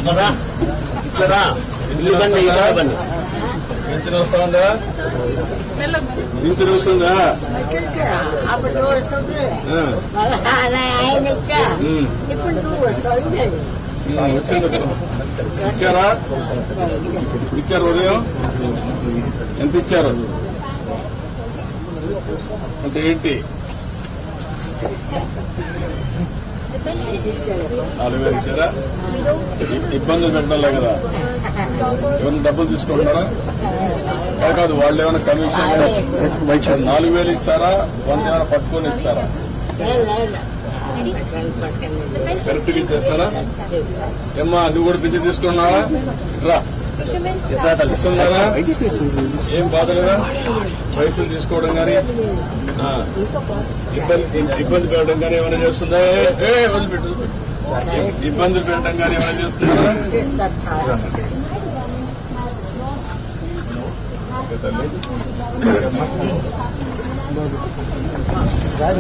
ఇట్లా పింఛన్ వస్తుందా? పింఛన్ వస్తుందా? వచ్చింది. ఇచ్చారా? ఇచ్చారు. ఉదయం ఎంత ఇచ్చారు అంటే ఏంటి? 4,000 ఇచ్చారా? ఇబ్బందులు పెట్టాలే కదా. ఏమైనా డబ్బులు తీసుకుంటారా? కాదు, వాళ్ళు ఏమైనా కమిషన్ 4,000 ఇస్తారా? 100 పట్టుకొని ఇస్తారా? కరెక్ట్ గా ఇచ్చేస్తారా? ఏమ్మా, నువ్వు కూడా పింఛన్ తీసుకున్నావా? రా తెలుస్తున్నారా? ఏం బాధ లేదా? పైసలు తీసుకోవడం కానీ ఇబ్బంది పెట్టడం కానీ ఏమైనా చేస్తుందా? వదిలిపెట్టు. ఇబ్బందులు పెట్టడం కానీ ఏమైనా చేస్తున్నారా? తల్లి